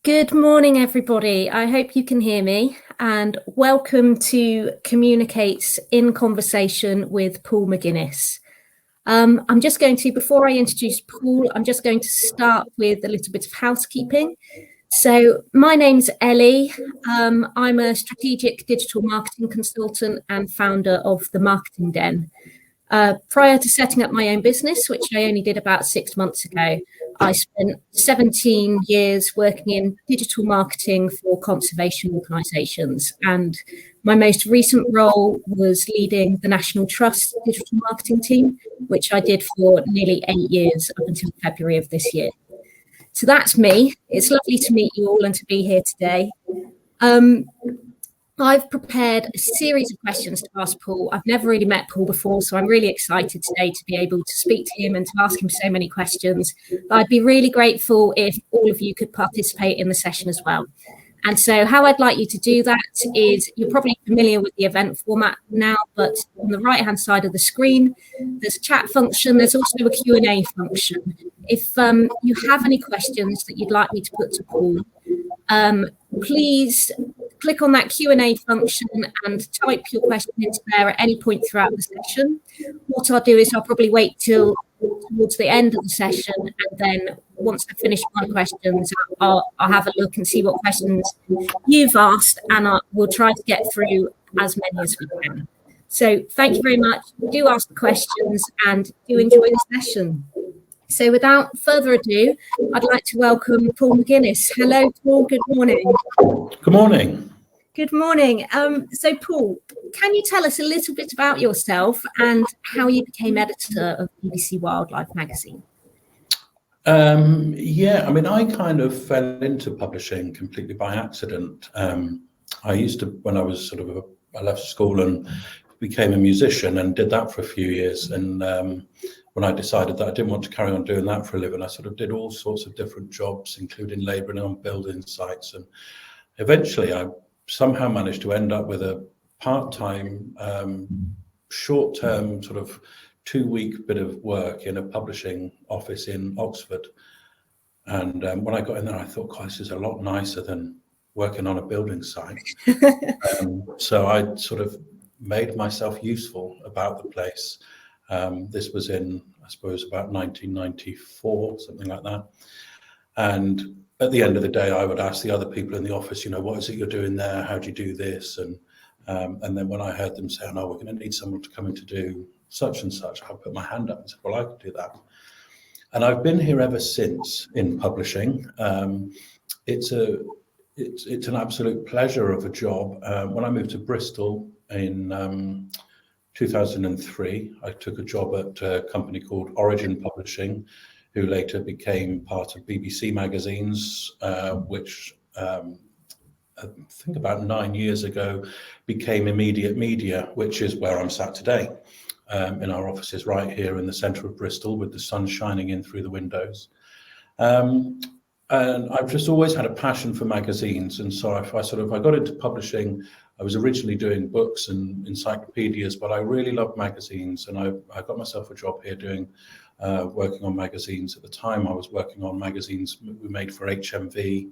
Good morning, everybody. I hope you can hear me, and welcome to Communicates in Conversation with Paul McGuinness. Before I introduce Paul, I'm just going to start with a little bit of housekeeping. So my name's Ellie. I'm a strategic digital marketing consultant and founder of the Marketing Den. Prior to setting up my own business, which I only did about 6 months ago, I spent 17 years working in digital marketing for conservation organisations. And my most recent role was leading the National Trust digital marketing team, which I did for nearly 8 years up until February of this year. So that's me. It's lovely to meet you all and to be here today. I've prepared a series of questions to ask Paul. I've never really met Paul before, so I'm really excited today to be able to speak to him and to ask him so many questions. But I'd be really grateful if all of you could participate in the session as well. And so how I'd like you to do that is, you're probably familiar with the event format now, but on the right-hand side of the screen, there's a chat function. There's also a Q&A function. If you have any questions that you'd like me to put to Paul, please click on that Q&A function and type your question into there at any point throughout the session. What I'll do is I'll probably wait till towards the end of the session, and then once I've finished my questions, I'll have a look and see what questions you've asked, and we'll try to get through as many as we can. So thank you very much. Do ask the questions and do enjoy the session. So without further ado, I'd like to welcome Paul McGuinness. Hello, Paul. Good morning. Good morning. Good morning. So, Paul, can you tell us a little bit about yourself and how you became editor of BBC Wildlife magazine? I kind of fell into publishing completely by accident. I used to, when I was I left school and became a musician and did that for a few years. And when I decided that I didn't want to carry on doing that for a living, I did all sorts of different jobs, including labouring on building sites. And eventually I somehow managed to end up with a part-time, short-term 2-week bit of work in a publishing office in Oxford. And when I got in there, I thought, God, this is a lot nicer than working on a building site. So I made myself useful about the place. This was in, I suppose, about 1994, something like that. And at the end of the day, I would ask the other people in the office, what is it you're doing there? How do you do this? And then when I heard them say, no, we're going to need someone to come in to do such and such, I put my hand up and said, well, I could do that. And I've been here ever since in publishing. It's an absolute pleasure of a job. When I moved to Bristol in 2003, I took a job at a company called Origin Publishing, who later became part of BBC Magazines, which I think about 9 years ago became Immediate Media, which is where I'm sat today, in our offices right here in the centre of Bristol with the sun shining in through the windows. And I've just always had a passion for magazines. And so I got into publishing. I was originally doing books and encyclopedias, but I really loved magazines. And I got myself a job here working on magazines. At the time, I was working on magazines we made for HMV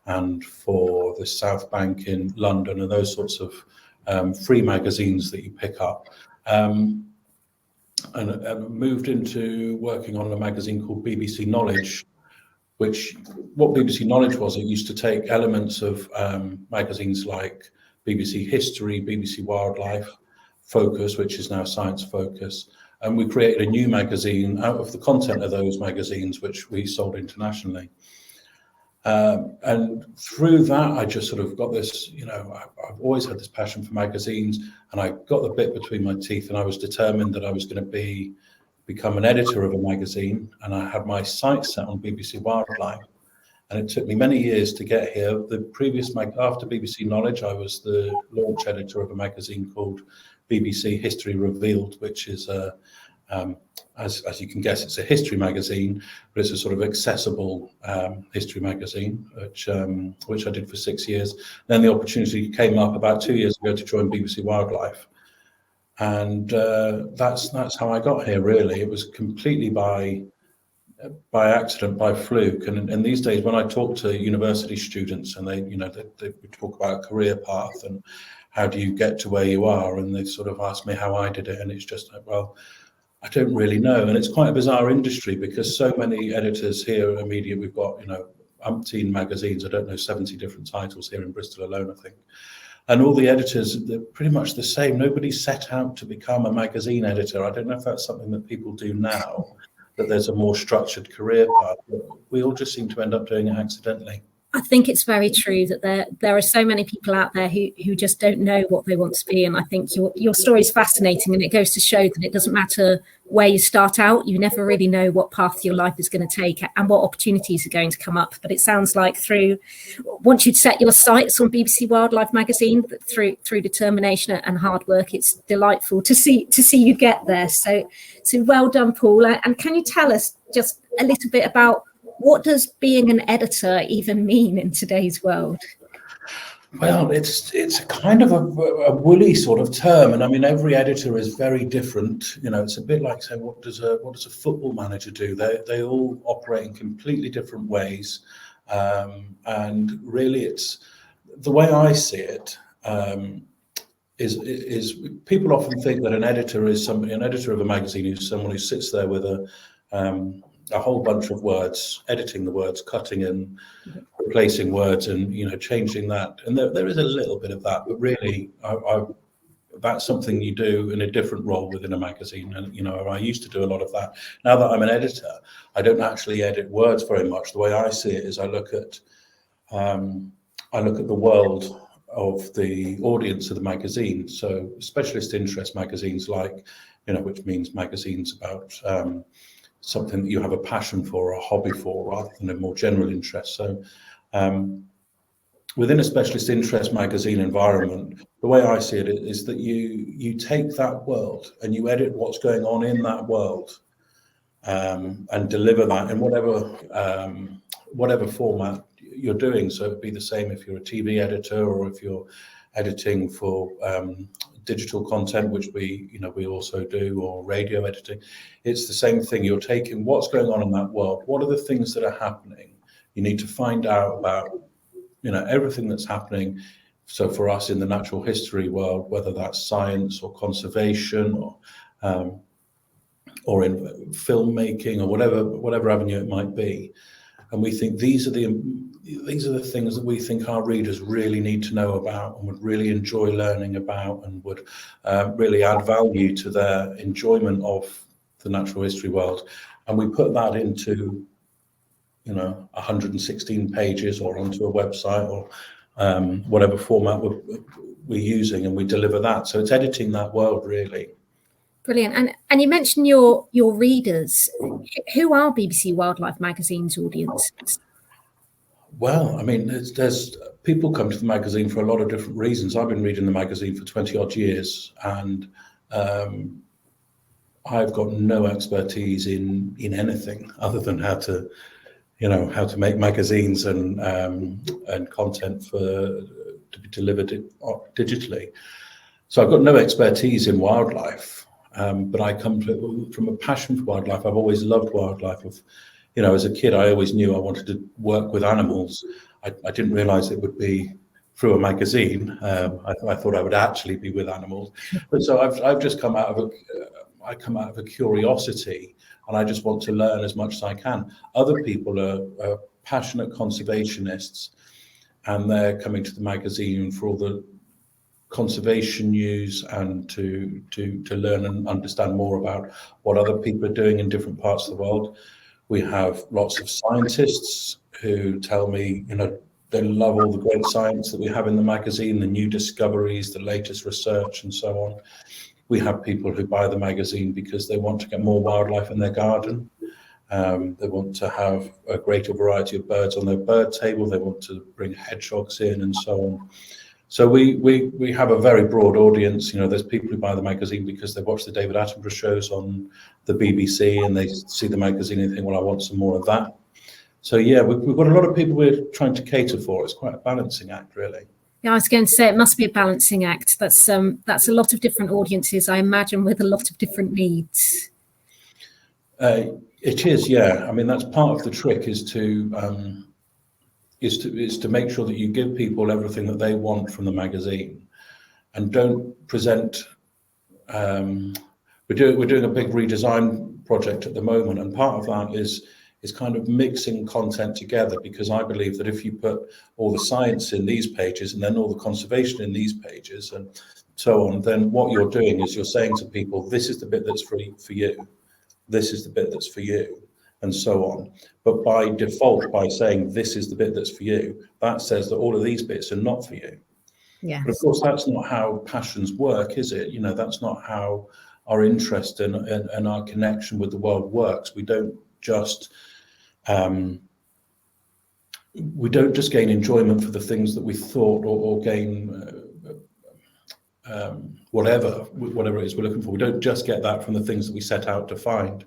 and for the South Bank in London and those sorts of free magazines that you pick up. And moved into working on a magazine called BBC Knowledge, what BBC Knowledge was, it used to take elements of magazines like BBC History, BBC Wildlife, Focus, which is now Science Focus, and we created a new magazine out of the content of those magazines, which we sold internationally. And through that, I just got this, I've always had this passion for magazines, and I got the bit between my teeth, and I was determined that I was going to become an editor of a magazine, and I had my sights set on BBC Wildlife. And it took me many years to get here. After BBC Knowledge, I was the launch editor of a magazine called BBC History Revealed, which is as you can guess, it's a history magazine, but it's a accessible history magazine, which I did for 6 years. Then the opportunity came up about 2 years ago to join BBC Wildlife, and that's how I got here. Really, it was completely by by accident, by fluke. And these days, when I talk to university students and they talk about a career path and how do you get to where you are, and they sort of ask me how I did it, and it's just like, well, I don't really know. And it's quite a bizarre industry because so many editors here at Media, we've got, umpteen magazines, I don't know, 70 different titles here in Bristol alone, I think. And all the editors, they're pretty much the same. Nobody set out to become a magazine editor. I don't know if that's something that people do now, that there's a more structured career path. We all just seem to end up doing it accidentally. I think it's very true that there are so many people out there who just don't know what they want to be. And I think your story is fascinating, and it goes to show that it doesn't matter where you start out. You never really know what path your life is going to take and what opportunities are going to come up. But it sounds like once you'd set your sights on BBC Wildlife magazine, through determination and hard work, it's delightful to see you get there. So well done, Paul. And can you tell us just a little bit about what does being an editor even mean in today's world? Well, it's a kind of a woolly sort of term, and I mean every editor is very different. It's a bit like saying what does a football manager do? They all operate in completely different ways, and really, it's the way I see it. Is people often think that an editor of a magazine is someone who sits there with a whole bunch of words, editing the words, cutting and replacing words, and changing that. And there is a little bit of that, but really, that's something you do in a different role within a magazine. And I used to do a lot of that. Now that I'm an editor, I don't actually edit words very much. The way I see it is I look at the world of the audience of the magazine. So specialist interest magazines, like which means magazines about something that you have a passion for or a hobby for, rather than a more general interest. So within a specialist interest magazine environment, the way I see it is that you take that world and you edit what's going on in that world, and deliver that in whatever format you're doing. So it'd be the same if you're a TV editor or if you're editing for digital content, which we also do, or radio editing. It's the same thing. You're taking what's going on in that world. What are the things that are happening? You need to find out about everything that's happening. So for us in the natural history world, whether that's science or conservation or in filmmaking or whatever avenue it might be, and we think these are the things that we think our readers really need to know about and would really enjoy learning about, and would really add value to their enjoyment of the natural history world. And we put that into 116 pages or onto a website or whatever format we're using, and we deliver that. So it's editing that world, really. Brilliant. And you mentioned your readers. Who are BBC Wildlife magazine's audiences? Well, I mean, there's people come to the magazine for a lot of different reasons. I've been reading the magazine for 20 odd years, and I've got no expertise in anything other than how to make magazines and content to be delivered digitally. So I've got no expertise in wildlife, but I come from a passion for wildlife. I've always loved wildlife. As a kid, I always knew I wanted to work with animals. I didn't realize it would be through a magazine. I thought I would actually be with animals. But so I've just come out of a curiosity, and I just want to learn as much as I can. Other people are passionate conservationists, and they're coming to the magazine for all the conservation news and to learn and understand more about what other people are doing in different parts of the world. We have lots of scientists who tell me, they love all the great science that we have in the magazine, the new discoveries, the latest research, and so on. We have people who buy the magazine because they want to get more wildlife in their garden. They want to have a greater variety of birds on their bird table. They want to bring hedgehogs in, and so on. So we have a very broad audience. There's people who buy the magazine because they watch the David Attenborough shows on the BBC, and they see the magazine and think, well, I want some more of that. So yeah, we've got a lot of people we're trying to cater for. It's quite a balancing act, really. Yeah, I was going to say it must be a balancing act. That's a lot of different audiences, I imagine, with a lot of different needs. It It is, yeah. I mean, that's part of the trick, is to make sure that you give people everything that they want from the magazine, and don't present. We're doing a big redesign project at the moment, and part of that is kind of mixing content together, because I believe that if you put all the science in these pages and then all the conservation in these pages and so on, then what you're doing is you're saying to people, this is the bit that's for you, this is the bit that's for you, and so on. But by default, by saying this is the bit that's for you, that says that all of these bits are not for you. Yes. But of course, that's not how passions work, is it? You know, that's not how our interest and our connection with the world works. We don't just gain enjoyment for the things that we thought, or gain whatever it is we're looking for. We don't just get that from the things that we set out to find.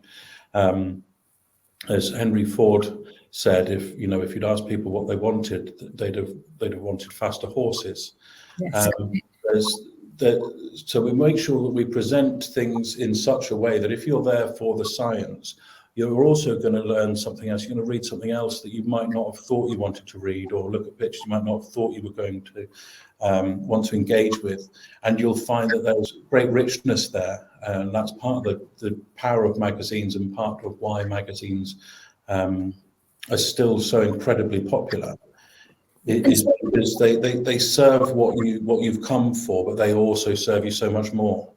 As Henry Ford said, if you'd asked people what they wanted, they'd have wanted faster horses. Yes. So we make sure that we present things in such a way that if you're there for the science, you're also going to learn something else. You're going to read something else that you might not have thought you wanted to read, or look at pictures you might not have thought you were going to want to engage with. And you'll find that there's great richness there. And that's part of the power of magazines, and part of why magazines are still so incredibly popular. Is because they serve what you've come for, but they also serve you so much more.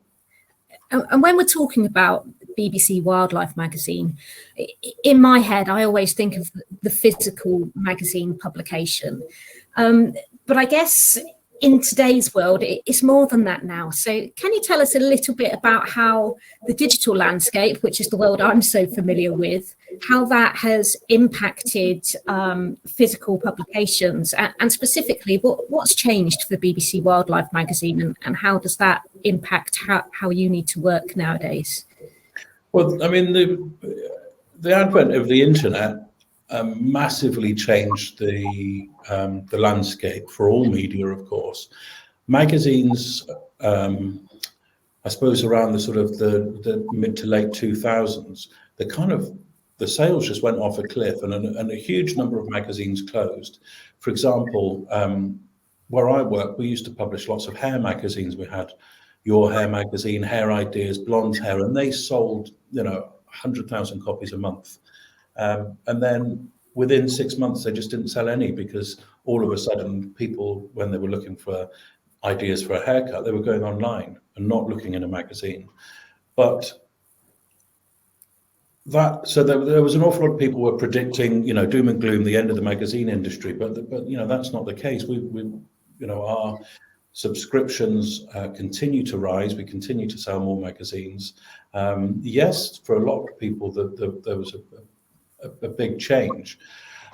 And when we're talking about BBC Wildlife magazine, in my head, I always think of the physical magazine publication. But I guess in today's world, it's more than that now. So can you tell us a little bit about how the digital landscape, which is the world I'm so familiar with, how that has impacted physical publications, and specifically what's changed for BBC Wildlife magazine, and how does that impact how you need to work nowadays? Well, I mean, the advent of the internet massively changed the landscape for all media, of course. Magazines, I suppose around the sort of the mid to late 2000s, the sales just went off a cliff, and a huge number of magazines closed. For example, where I work, we used to publish lots of hair magazines. We had Your Hair magazine, Hair Ideas, Blonde Hair, and they sold 100,000 copies a month. And then within 6 months, they just didn't sell any, because all of a sudden people, when they were looking for ideas for a haircut, they were going online and not looking in a magazine. But there was an awful lot of people were predicting, doom and gloom, the end of the magazine industry. But that's not the case. Our subscriptions continue to rise. We continue to sell more magazines. Yes, for a lot of people, there was a big change.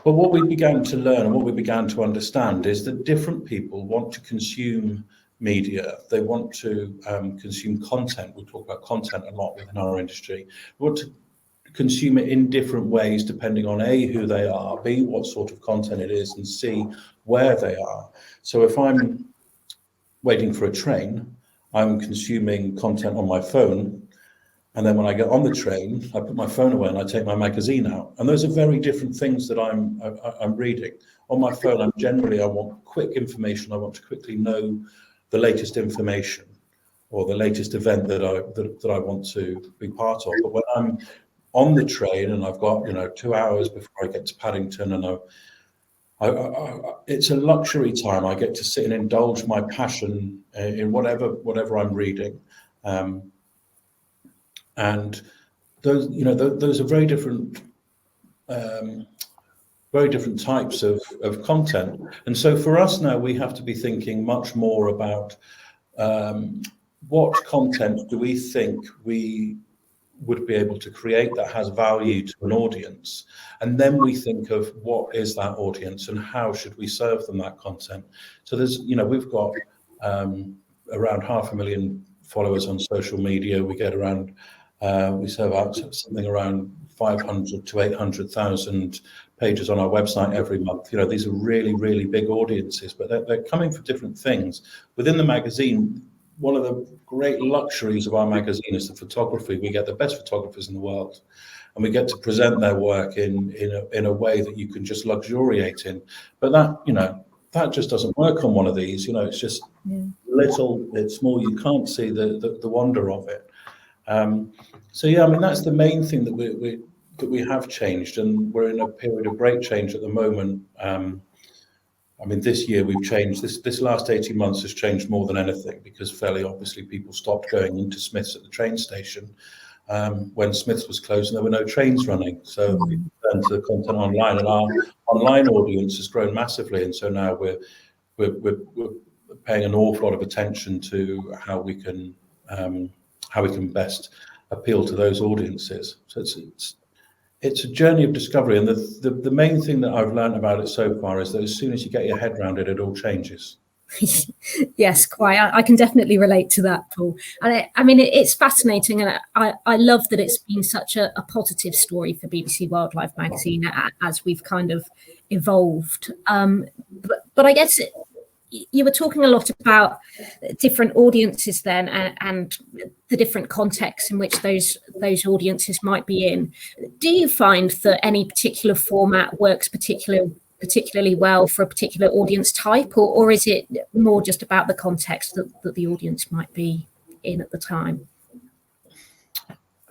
But what we began to learn, and what we began to understand, is that different people want to consume media. They want to consume content. We talk about content a lot within our industry. We want to consume it in different ways, depending on A, who they are, B, what sort of content it is, and C, where they are. So if I'm waiting for a train, I'm consuming content on my phone. And then when I get on the train, I put my phone away and I take my magazine out. And those are very different things that I'm reading. On my phone, I want quick information. I want to quickly know the latest information or the latest event that I want to be part of. But when I'm on the train and I've got 2 hours before I get to Paddington, and it's a luxury time. I get to sit and indulge my passion in whatever I'm reading. And those are very different types of content. And so for us now, we have to be thinking much more about what content do we think we would be able to create that has value to an audience. And then we think of what is that audience and how should we serve them that content. So we've got around 500,000 followers on social media. We get around we serve out something around 500 to 800,000 pages on our website every month. These are really, really big audiences, but they're coming for different things. Within the magazine, one of the great luxuries of our magazine is the photography. We get the best photographers in the world. and we get to present their work in a way that you can just luxuriate in. But that just doesn't work on one of these. It's just little, it's small. You can't see the wonder of it. So yeah, I mean, that's the main thing that we have changed, and we're in a period of great change at the moment. I mean, this year we've changed. This last 18 months has changed more than anything, because fairly obviously people stopped going into Smiths at the train station when Smiths was closed and there were no trains running. So we turned to the content online, and our online audience has grown massively. And so now we're paying an awful lot of attention to how we can best appeal to those audiences. So it's a journey of discovery, and the main thing that I've learned about it so far is that as soon as you get your head around it, it all changes. Yes, quite. I can definitely relate to that, Paul. And I mean, it's fascinating, and I love that it's been such a positive story for BBC Wildlife Magazine as we've kind of evolved. But I guess you were talking a lot about different audiences then, and the different contexts in which those audiences might be in. Do you find that any particular format works particularly well for a particular audience type, or is it more just about the context that the audience might be in at the time?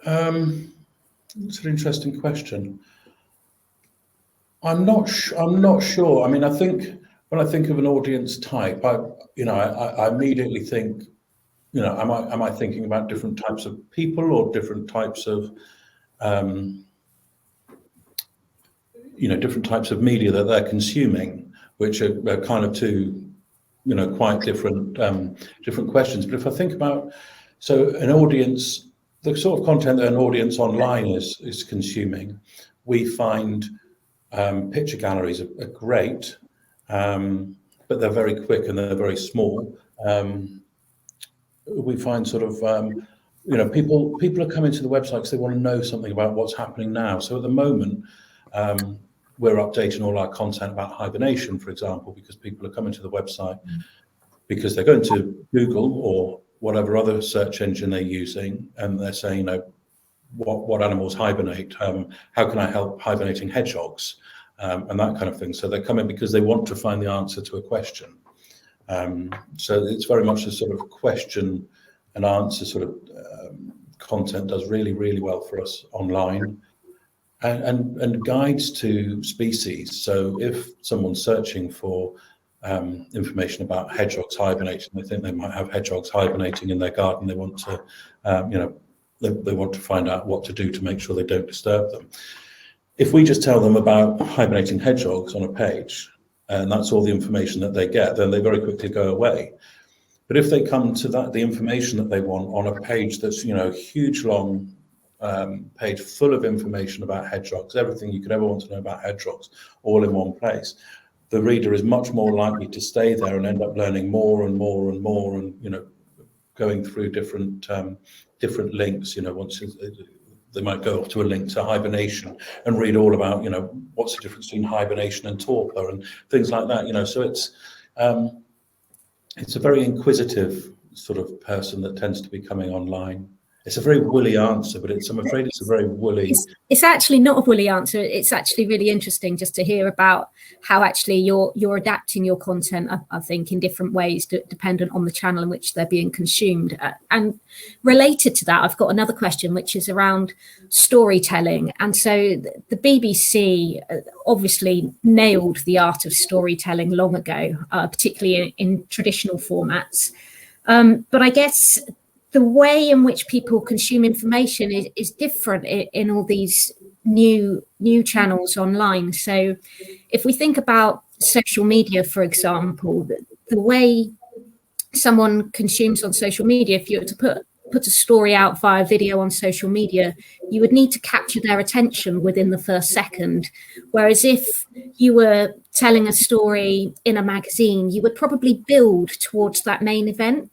It's an interesting question. I'm not sure. I mean, I think when I think of an audience type, I immediately think, am I thinking about different types of people or different types of different types of media that they're consuming, which are kind of two, quite different questions. But if I think about, so an audience, the sort of content that an audience online is consuming, we find picture galleries are great, but they're very quick and they're very small. We find sort of, people are coming to the website because they want to know something about what's happening now. So at the moment, we're updating all our content about hibernation, for example, because people are coming to the website because they're going to Google or whatever other search engine they're using, and they're saying, what animals hibernate? How can I help hibernating hedgehogs? And that kind of thing. So they're coming because they want to find the answer to a question. So it's very much a sort of question and answer sort of content does really, really well for us online. And guides to species. So if someone's searching for information about hedgehogs hibernating, they think they might have hedgehogs hibernating in their garden. They want to, they want to find out what to do to make sure they don't disturb them. If we just tell them about hibernating hedgehogs on a page, and that's all the information that they get, then they very quickly go away. But if they come to the information that they want on a page that's, huge, long page full of information about hedgehogs, everything you could ever want to know about hedgehogs, all in one place, the reader is much more likely to stay there and end up learning more and more and more, and going through different links. Once they might go up to a link to hibernation and read all about what's the difference between hibernation and torpor and things like that. So it's a very inquisitive sort of person that tends to be coming online. It's a very woolly answer, but I'm afraid it's a very woolly. It's actually not a woolly answer. It's actually really interesting just to hear about how actually you're adapting your content, I think, in different ways, dependent on the channel in which they're being consumed. And related to that, I've got another question, which is around storytelling. And so the BBC obviously nailed the art of storytelling long ago, particularly in traditional formats. But I guess the way in which people consume information is different in all these new channels online. So if we think about social media, for example, the way someone consumes on social media, if you were to put a story out via video on social media, you would need to capture their attention within the first second. Whereas if you were telling a story in a magazine, you would probably build towards that main event.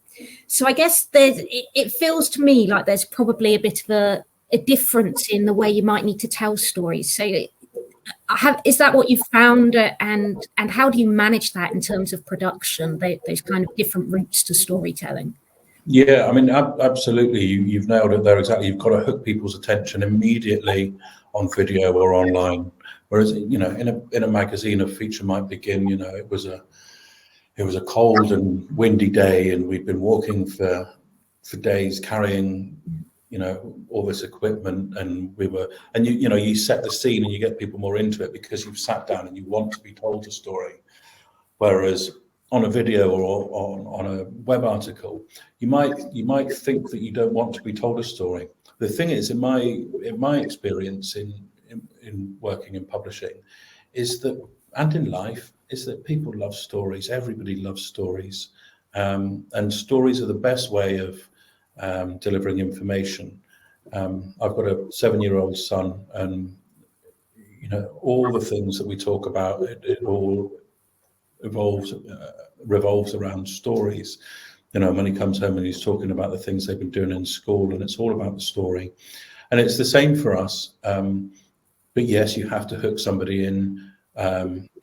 So I guess it feels to me like there's probably a bit of a difference in the way you might need to tell stories. So is that what you've found, and how do you manage that in terms of production, those kind of different routes to storytelling? Yeah, I mean, absolutely. You've nailed it there exactly. You've got to hook people's attention immediately on video or online. Whereas, you know, in a magazine, a feature might begin, you know, it was a cold and windy day, and we'd been walking for days carrying, you know, all this equipment, and you know, you set the scene and you get people more into it because you've sat down and you want to be told a story. Whereas on a video or on a web article, you might think that you don't want to be told a story. The thing is, in my experience in working in publishing, is that, and in life, is that people love stories. Everybody loves stories, and stories are the best way of delivering information. I've got a 7-year-old son, and you know, all the things that we talk about, it all revolves around stories. You know, when he comes home and he's talking about the things they've been doing in school, and it's all about the story. And it's the same for us. But yes, you have to hook somebody in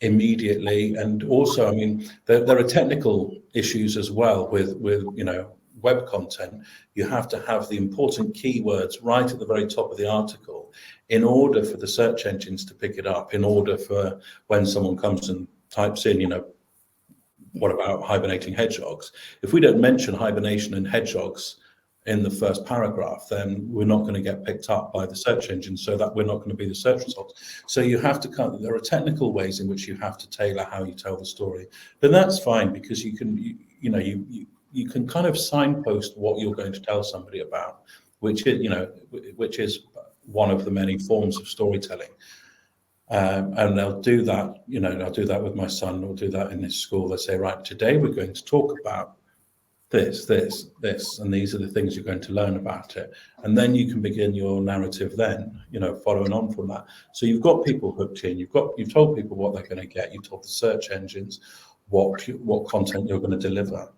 immediately. And also, I mean, there are technical issues as well with you know, web content. You have to have the important keywords right at the very top of the article in order for the search engines to pick it up, in order for when someone comes and types in, you know, what about hibernating hedgehogs? If we don't mention hibernation and hedgehogs in the first paragraph, then we're not going to get picked up by the search engine, so that we're not going to be the search results. So you have to there are technical ways in which you have to tailor how you tell the story. But that's fine, because you can, you can kind of signpost what you're going to tell somebody about, which is one of the many forms of storytelling. And they'll do that, you know, I'll do that with my son, or do that in his school. They say, right, today we're going to talk about this, and these are the things you're going to learn about it. And then you can begin your narrative then, you know, following on from that. So you've got people hooked in, you've told people what they're going to get, you've told the search engines what content you're going to deliver.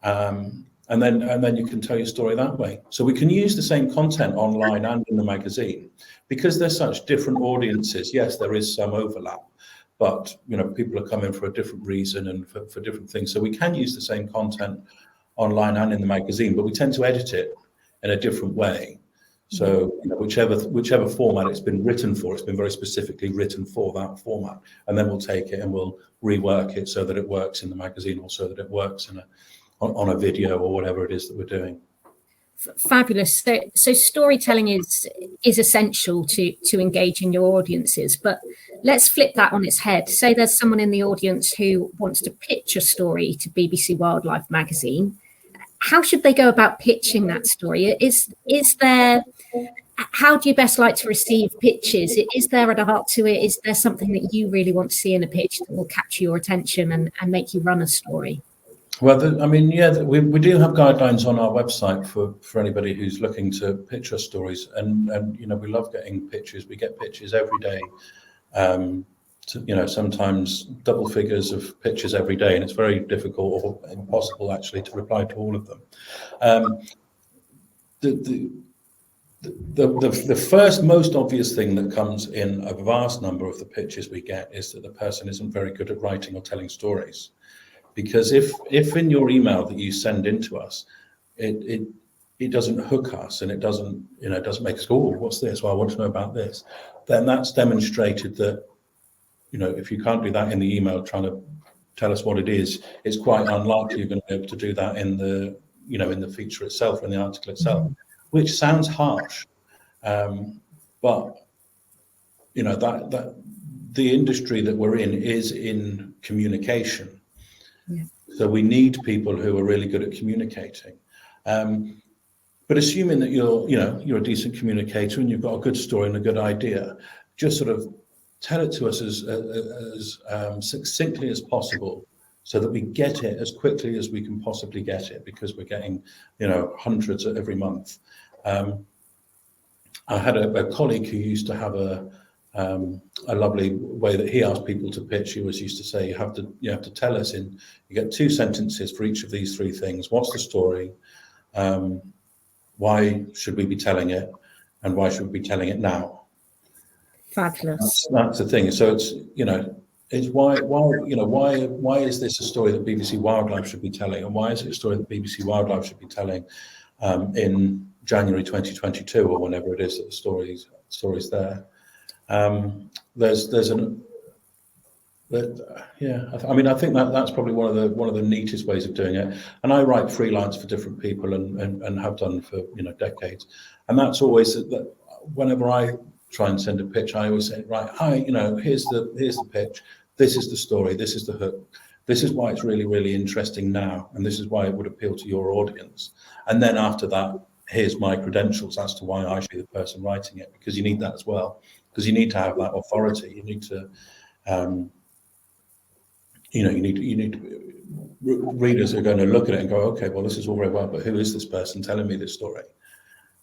And then you can tell your story that way. So we can use the same content online and in the magazine, because they're such different audiences. Yes, there is some overlap, but you know, people are coming for a different reason and for different things. So we can use the same content online and in the magazine, but we tend to edit it in a different way. So you know, whichever format it's been written for, it's been very specifically written for that format, and then we'll take it and we'll rework it so that it works in the magazine, or so that it works on a video, or whatever it is that we're doing. Fabulous. So storytelling is essential to engaging your audiences, but let's flip that on its head. Say there's someone in the audience who wants to pitch a story to BBC Wildlife magazine. How should they go about pitching that story? How do you best like to receive pitches? Is there an art to it? Is there something that you really want to see in a pitch that will capture your attention and make you run a story? Well, I mean, yeah, we do have guidelines on our website for anybody who's looking to pitch us stories, and you know, we love getting pitches. We get pitches every day, you know, sometimes double figures of pitches every day, and it's very difficult or impossible actually to reply to all of them. The first most obvious thing that comes in a vast number of the pitches we get is that the person isn't very good at writing or telling stories. Because if in your email that you send in to us, it doesn't hook us, and it doesn't make us go, oh, what's this? Well, I want to know about this. Then that's demonstrated that, you know, if you can't do that in the email trying to tell us what it is, it's quite unlikely you're going to be able to do that in the feature itself, in the article itself, which sounds harsh. But you know, that the industry that we're in is in communication. Yeah. So we need people who are really good at communicating. But assuming that you're a decent communicator and you've got a good story and a good idea, just sort of tell it to us as succinctly as possible, so that we get it as quickly as we can possibly get it, because we're getting, you know, hundreds every month. I had a colleague who used to have a lovely way that he asked people to pitch. He always used to say, you have to tell us you get 2 sentences for each of these 3 things. What's the story? Why should we be telling it? And why should we be telling it now? Fabulous. That's the thing. So it's, you know, it's why is this a story that BBC Wildlife should be telling? And why is it a story that BBC Wildlife should be telling in January 2022, or whenever it is that the story's there? There's an I mean, I think that's probably one of the neatest ways of doing it. And I write freelance for different people and have done for decades. And that's always that. Whenever I try and send a pitch, I always say, right, hi, here's the pitch. This is the story. This is the hook. This is why it's really, really interesting now, and this is why it would appeal to your audience. And then after that, here's my credentials as to why I should be the person writing it, because you need that as well, because you need to have that authority. You need to. You need to, readers are going to look at it and go, okay, well, this is all very well, but who is this person telling me this story?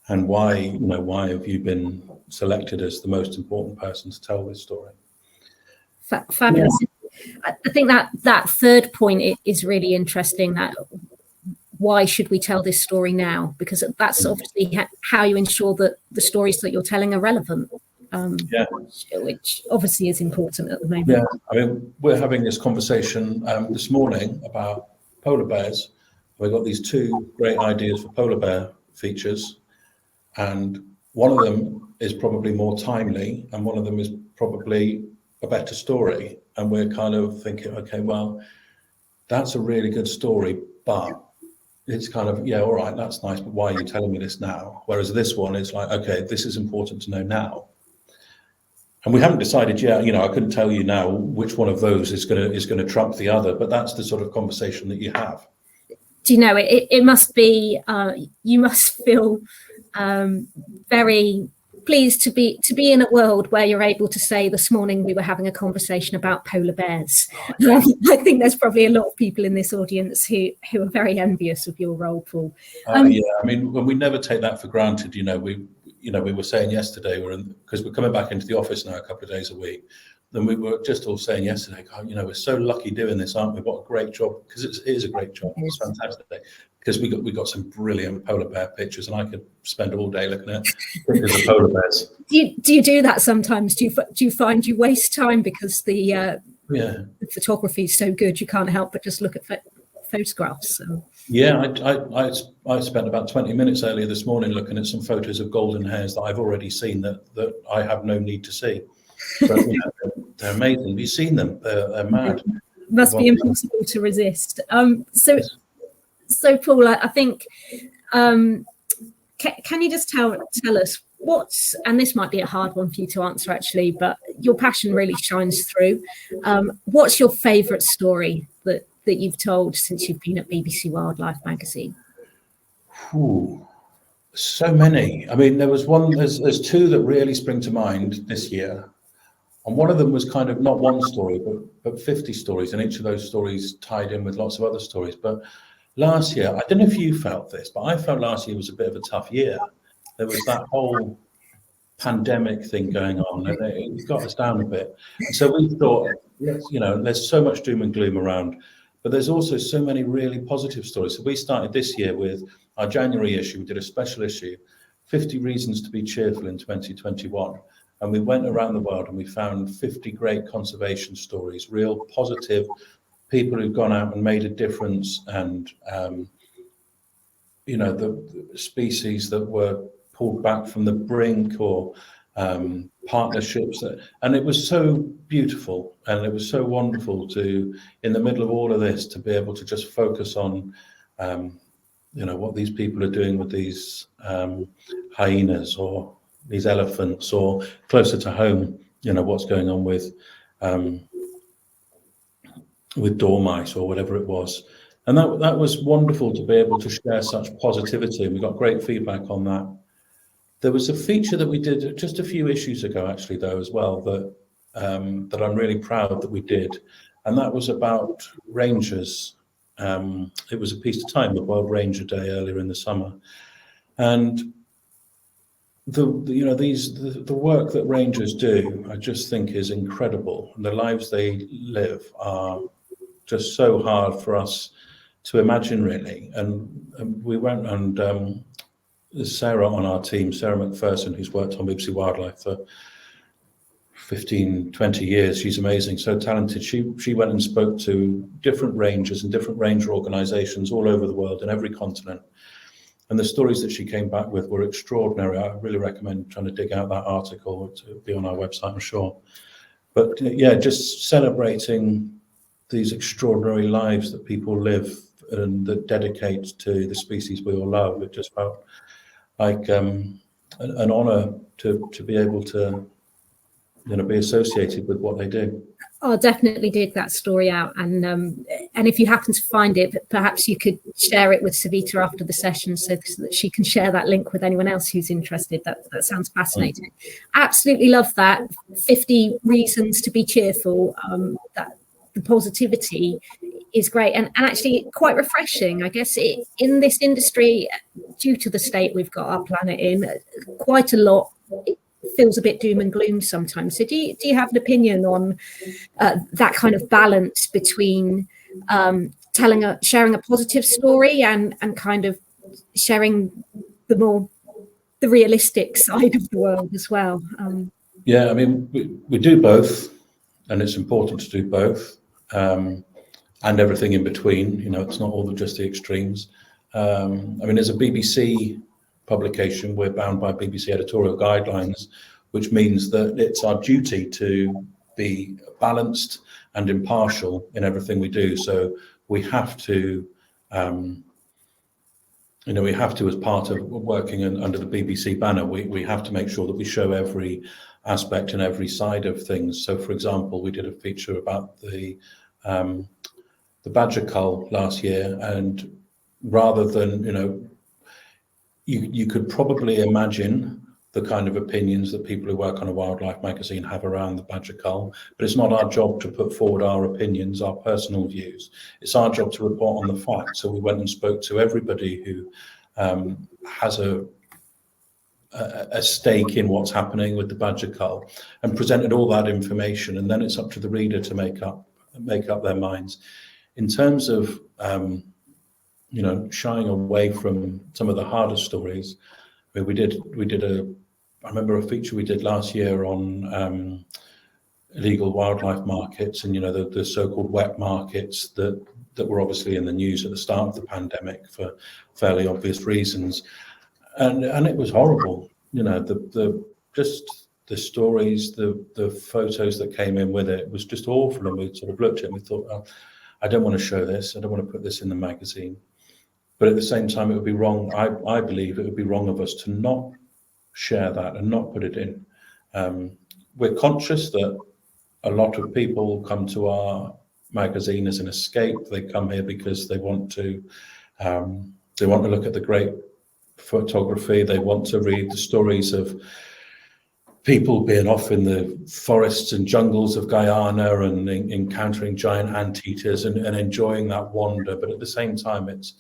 And why have you been selected as the most important person to tell this story? Fabulous. Yeah. I think that third point is really interesting, that why should we tell this story now? Because that's obviously how you ensure that the stories that you're telling are relevant. Which obviously is important at the moment. Yeah, I mean, we're having this conversation this morning about polar bears. We've got these two great ideas for polar bear features, and one of them is probably more timely, and one of them is probably a better story. And we're kind of thinking, okay, well, that's a really good story, but it's kind of, yeah, all right, that's nice, but why are you telling me this now? Whereas this one is like, okay, this is important to know now. And we haven't decided yet. I couldn't tell you now which one of those is going to trump the other, but that's the sort of conversation that you have. Do you know, it must be, you must feel very pleased to be in a world where you're able to say, this morning we were having a conversation about polar bears. I think there's probably a lot of people in this audience who are very envious of your role, Paul. Yeah, I mean, we never take that for granted. We were saying yesterday, because we're coming back into the office now a couple of days a week. Then we were just all saying yesterday, God, we're so lucky doing this, aren't we? What a great job, because it is a great job. It's fantastic, because we got some brilliant polar bear pictures, and I could spend all day looking at pictures of polar bears. Do you do that sometimes? Do you find you waste time because the photography is so good you can't help but just look at photographs? So. Yeah, I spent about 20 minutes earlier this morning looking at some photos of golden hares that I've already seen that I have no need to see. So, they're amazing. Have you seen them? They're mad. It must be impossible to resist. So Paul, I think, can you just tell us what's, and this might be a hard one for you to answer actually, but your passion really shines through. What's your favourite story that you've told since you've been at BBC Wildlife magazine? Ooh, so many. I mean, there's two that really spring to mind this year. And one of them was kind of not one story, but 50 stories, and each of those stories tied in with lots of other stories. But last year, I don't know if you felt this, but I felt last year was a bit of a tough year. There was that whole pandemic thing going on, and it got us down a bit. And so we thought, there's so much doom and gloom around, but there's also so many really positive stories. So we started this year with our January issue. We did a special issue, 50 Reasons to be Cheerful in 2021. And we went around the world and we found 50 great conservation stories, real positive people who've gone out and made a difference, and the species that were pulled back from the brink, or partnerships and it was so beautiful, and it was so wonderful to, in the middle of all of this, to be able to just focus on what these people are doing with these hyenas, or these elephants, or closer to home, what's going on with dormice or whatever it was. And that was wonderful to be able to share such positivity, and we got great feedback on that. There was a feature that we did just a few issues ago, actually, though, as well, that I'm really proud that we did, and that was about rangers. It was a piece of time, the World Ranger Day earlier in the summer, and the work that rangers do, I just think is incredible. The lives they live are just so hard for us to imagine, really. And we went, and there's Sarah on our team, Sarah McPherson, who's worked on BBC Wildlife for 15, 20 years. She's amazing, so talented. She went and spoke to different rangers and different ranger organisations all over the world, in every continent. And the stories that she came back with were extraordinary. I really recommend trying to dig out that article. It'll be on our website, I'm sure. But yeah, just celebrating these extraordinary lives that people live and that dedicate to the species we all love. It just felt like an honour to be able to, be associated with what they do. I'll definitely dig that story out, and if you happen to find it, perhaps you could share it with Savita after the session, so that she can share that link with anyone else who's interested. That sounds fascinating. Absolutely love that. 50 reasons to be cheerful. That the positivity is great, and actually quite refreshing. I guess in this industry, due to the state we've got our planet in, quite a lot. It feels a bit doom and gloom sometimes. So do you have an opinion on that kind of balance between sharing a positive story and kind of sharing the realistic side of the world as well? Yeah, I mean, we do both, and it's important to do both, and everything in between. It's not all just the extremes. I mean, as a BBC publication, we're bound by BBC editorial guidelines, which means that it's our duty to be balanced and impartial in everything we do. So we have to, as part of working under the BBC banner, we have to make sure that we show every aspect and every side of things. So, for example, we did a feature about the badger cull last year, and rather than, you could probably imagine the kind of opinions that people who work on a wildlife magazine have around the badger cull, but it's not our job to put forward our opinions, our personal views. It's our job to report on the facts. So we went and spoke to everybody who has a stake in what's happening with the badger cull, and presented all that information, and then it's up to the reader to make up their minds. In terms of shying away from some of the harder stories, we did I remember a feature we did last year on illegal wildlife markets, and the so-called wet markets that were obviously in the news at the start of the pandemic for fairly obvious reasons, and it was horrible. The stories, the photos that came in with it was just awful, and we sort of looked at it and we thought, oh, I don't want to show this, I don't want to put this in the magazine. But at the same time, it would be wrong. I believe it would be wrong of us to not share that and not put it in. We're conscious that a lot of people come to our magazine as an escape. They come here because they want to look at the great photography. They want to read the stories of people being off in the forests and jungles of Guyana and encountering giant anteaters and enjoying that wander. But at the same time, it's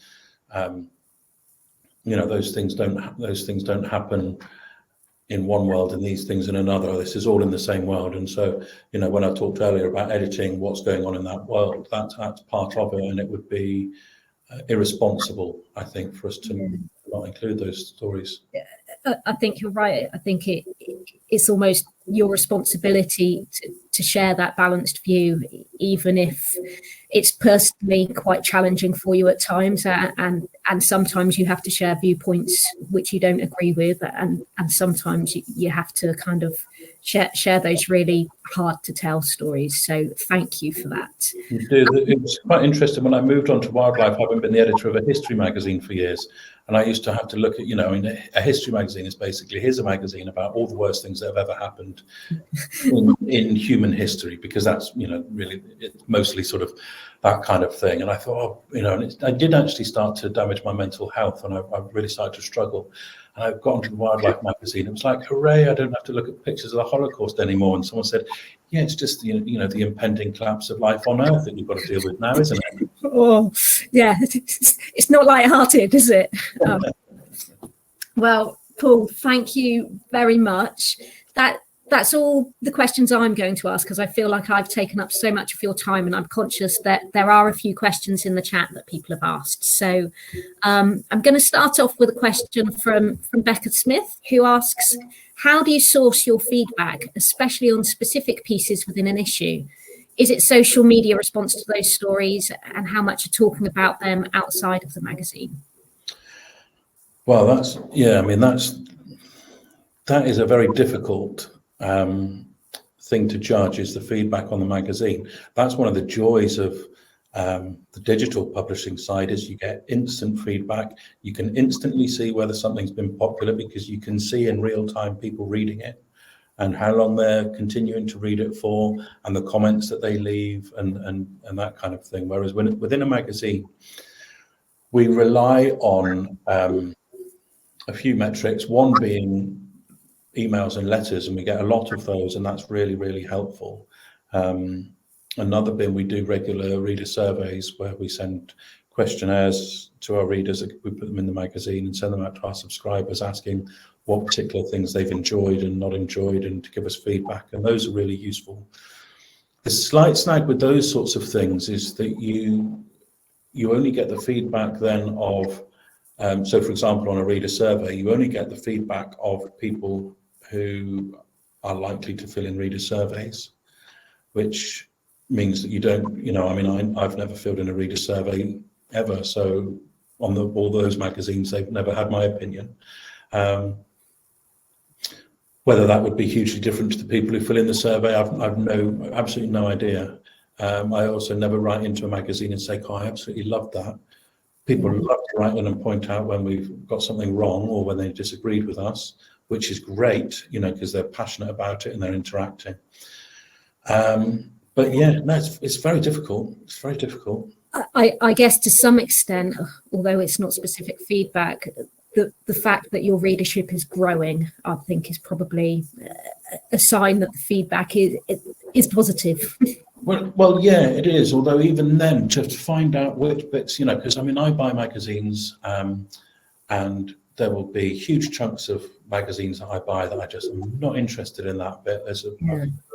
those things don't happen in one world and these things in another. This is all in the same world. And so, when I talked earlier about editing what's going on in that world, that's part of it, and it would be irresponsible, I think, for us to not include those stories. I think you're right. I think it's almost your responsibility to share that balanced view, even if it's personally quite challenging for you at times, and sometimes you have to share viewpoints which you don't agree with, and sometimes you have to kind of share those really hard to tell stories. So thank you for that. You do. It was quite interesting. When I moved on to wildlife, having been the editor of a history magazine for years, and I used to have to look at, a history magazine is basically, here's a magazine about all the worst things that have ever happened in human history, because that's, really it's mostly sort of that kind of thing. And I thought, and I did actually start to damage my mental health, and I really started to struggle. And I got onto the wildlife magazine. It was like, hooray, I don't have to look at pictures of the Holocaust anymore. And someone said, yeah, it's just the impending collapse of life on Earth that you've got to deal with now, isn't it? Oh, yeah, it's not lighthearted, is it? Well, Paul, thank you very much. That's all the questions I'm going to ask, because I feel like I've taken up so much of your time, and I'm conscious that there are a few questions in the chat that people have asked. So I'm going to start off with a question from Becca Smith, who asks, how do you source your feedback, especially on specific pieces within an issue? Is it social media response to those stories, and how much are talking about them outside of the magazine? Well, that is a very difficult thing to judge, is the feedback on the magazine. That's one of the joys of the digital publishing side, is you get instant feedback. You can instantly see whether something's been popular, because you can see in real time people reading it and how long they're continuing to read it for, and the comments that they leave, and that kind of thing. Whereas within a magazine, we rely on a few metrics, one being emails and letters, and we get a lot of those, and that's really, really helpful. Another being, we do regular reader surveys where we send questionnaires to our readers. We put them in the magazine and send them out to our subscribers, asking what particular things they've enjoyed and not enjoyed, and to give us feedback, and those are really useful. The slight snag with those sorts of things is that you only get the feedback then of, so for example, on a reader survey, you only get the feedback of people who are likely to fill in reader surveys, which means that you don't, I've never filled in a reader survey ever. So on all those magazines, they've never had my opinion. Whether that would be hugely different to the people who fill in the survey, I've absolutely no idea. I also never write into a magazine and say, "Oh, I absolutely loved that." People love to write in and point out when we've got something wrong or when they disagreed with us, which is great, because they're passionate about it and they're interacting. But yeah, no, it's very difficult. It's very difficult. I guess to some extent, although it's not specific feedback, the fact that your readership is growing, I think, is probably a sign that the feedback is positive. Well, yeah, it is. Although even then, to find out which bits, because I buy magazines, and there will be huge chunks of magazines that I buy that I just am not interested in that bit. There's a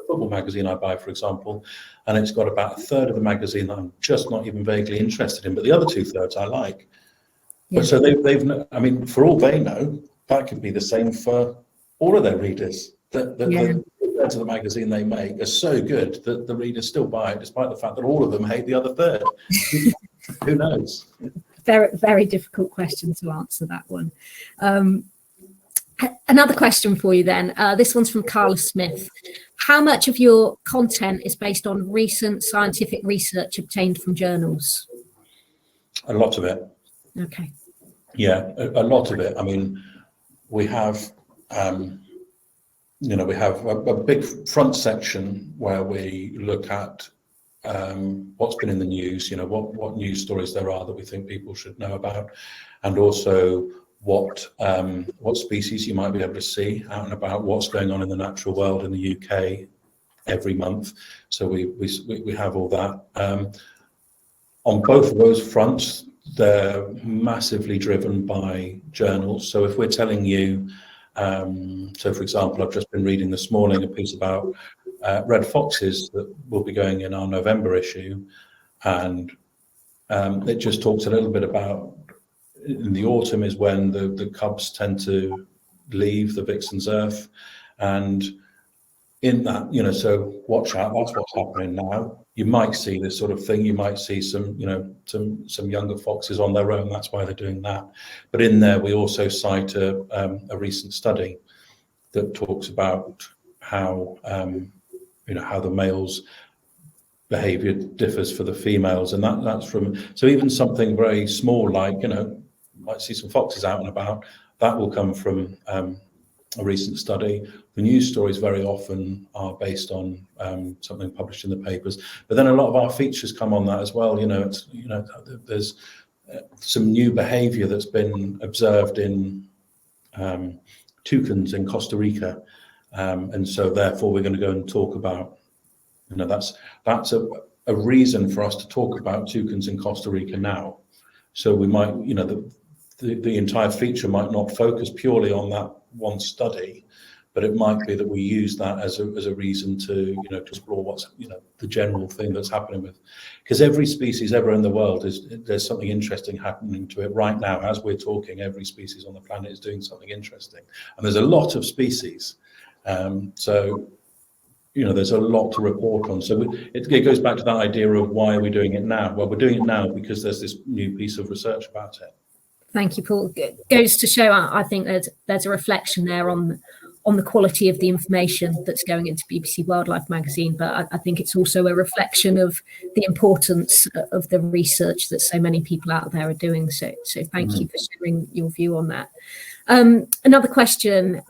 football magazine I buy, for example, and it's got about a third of the magazine that I'm just not even vaguely interested in, but the other 2/3 I like. Yeah. But so they've for all they know, that could be the same for all of their readers. The of the magazine they make are so good that the readers still buy it, despite the fact that all of them hate the other third. Who knows? Very, very difficult question to answer, that one. Another question for you then. This one's from Carla Smith. How much of your content is based on recent scientific research obtained from journals? A lot of it. Okay. Yeah, a lot of it. We have we have a big front section where we look at what's been in the news, what news stories there are that we think people should know about, and also what species you might be able to see out and about, what's going on in the natural world in the UK every month. So we have all that. On both of those fronts, they're massively driven by journals. So if we're telling you, so for example, I've just been reading this morning a piece about red foxes that will be going in our November issue, and it just talks a little bit about, in the autumn is when the cubs tend to leave the vixen's earth, and in that, so watch out, that's what's happening now. You might see this sort of thing. You might see some younger foxes on their own. That's why they're doing that. But in there, we also cite a recent study that talks about how how the males' behaviour differs for the females, and that's from, so even something very small like might see some foxes out and about, that will come from a recent study. The news stories very often are based on something published in the papers, but then a lot of our features come on that as well. There's some new behaviour that's been observed in toucans in Costa Rica, and so therefore we're going to go and talk about, that's a reason for us to talk about toucans in Costa Rica now. So we might, the entire feature might not focus purely on that one study, but it might be that we use that as a reason to explore what's the general thing that's happening with, because every species ever in the world there's something interesting happening to it right now as we're talking. Every species on the planet is doing something interesting, and there's a lot of species, so there's a lot to report on. So it goes back to that idea of why are we doing it now? Well, we're doing it now because there's this new piece of research about it. Thank you, Paul. It goes to show, I think there's a reflection there on the quality of the information that's going into BBC Wildlife magazine, but I think it's also a reflection of the importance of the research that so many people out there are doing. So thank you for sharing your view on that. Another question.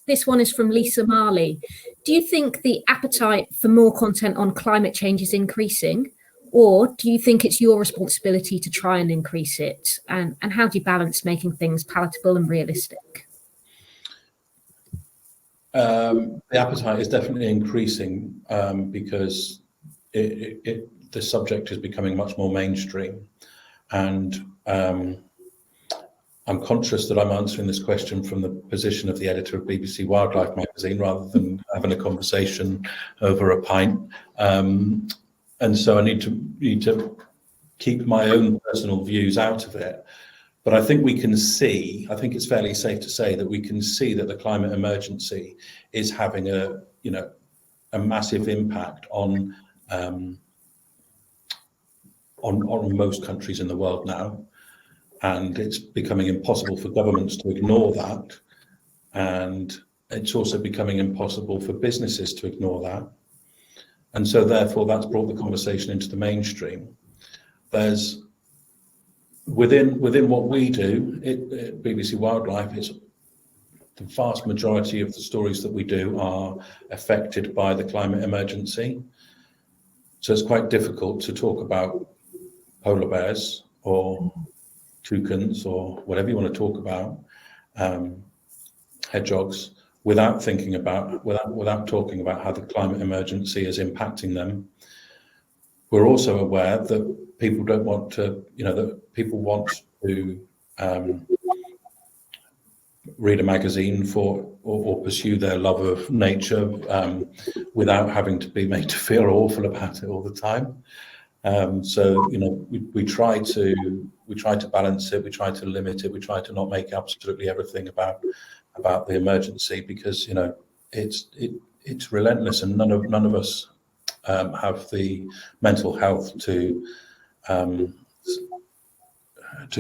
This one is from Lisa Marley. Do you think the appetite for more content on climate change is increasing? Or do you think it's your responsibility to try and increase it? And how do you balance making things palatable and realistic? The appetite is definitely increasing because the subject is becoming much more mainstream. And I'm conscious that I'm answering this question from the position of the editor of BBC Wildlife magazine rather than having a conversation over a pint. And so I need to keep my own personal views out of it. But I think we can see, I think it's fairly safe to say that we can see that the climate emergency is having a massive impact on most countries in the world now. And it's becoming impossible for governments to ignore that. And it's also becoming impossible for businesses to ignore that. And so therefore that's brought the conversation into the mainstream. There's within what we do at BBC Wildlife, it's the vast majority of the stories that we do are affected by the climate emergency. So it's quite difficult to talk about polar bears or toucans or whatever you want to talk about, hedgehogs, without talking about how the climate emergency is impacting them. We're also aware that people don't want to, that people want to read a magazine or pursue their love of nature without having to be made to feel awful about it all the time. So we try to balance it, we try to limit it, we try to not make absolutely everything about the emergency, because it's relentless, and none of us have the mental health to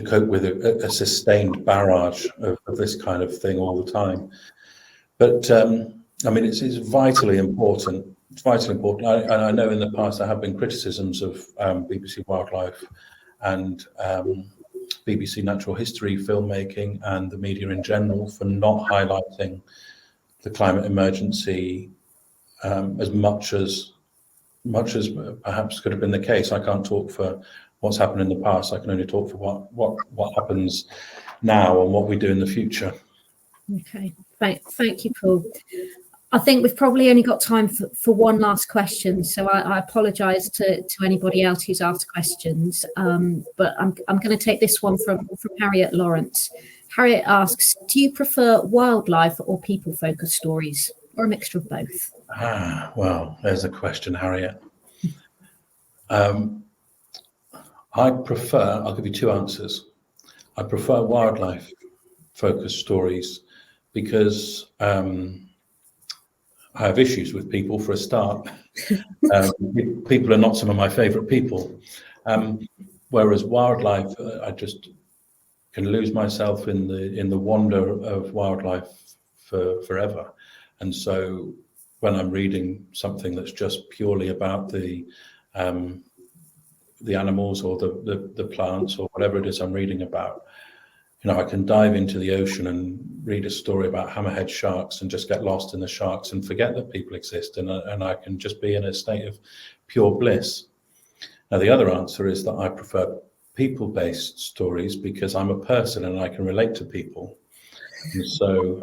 cope with a sustained barrage of this kind of thing all the time. But it's vitally important. It's vitally important. I know in the past there have been criticisms of BBC Wildlife and BBC Natural History filmmaking and the media in general for not highlighting the climate emergency as much as perhaps could have been the case. I can't talk for what's happened in the past. I can only talk for what happens now and what we do in the future. Okay, thank you, Paul. I think we've probably only got time for one last question, so I apologise to anybody else who's asked questions. But I'm going to take this one from Harriet Lawrence. Harriet asks, do you prefer wildlife or people-focused stories, or a mixture of both? Well, there's a question, Harriet. I'll give you two answers. I prefer wildlife-focused stories because I have issues with people, for a start. People are not some of my favourite people. Whereas wildlife, I just can lose myself in the wonder of wildlife forever. And so when I'm reading something that's just purely about the animals or the plants or whatever it is I'm reading about, I can dive into the ocean and read a story about hammerhead sharks and just get lost in the sharks and forget that people exist, and I can just be in a state of pure bliss. Now, the other answer is that I prefer people-based stories because I'm a person and I can relate to people. And so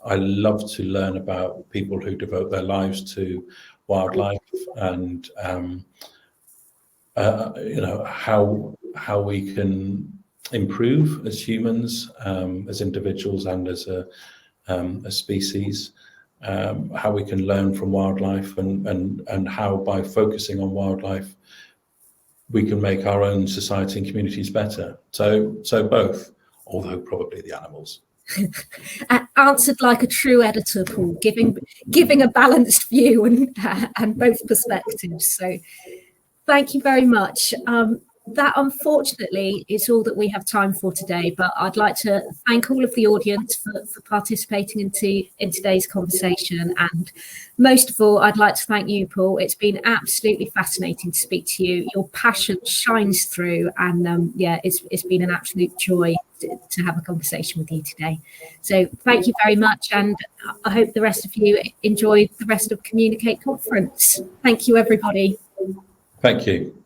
I love to learn about people who devote their lives to wildlife and how we can improve as humans, as individuals, and as a species, how we can learn from wildlife, and how by focusing on wildlife we can make our own society and communities better. So both, although probably the animals. Answered like a true editor, Paul, giving a balanced view and both perspectives. So thank you very much. that unfortunately is all that we have time for today, but I'd like to thank all of the audience for participating in today's conversation, and most of all I'd like to thank you, Paul. It's been absolutely fascinating to speak to you. Your passion shines through, and yeah, it's been an absolute joy to have a conversation with you today. So thank you very much, and I hope the rest of you enjoy the rest of Communicate Conference. Thank you, everybody. Thank you.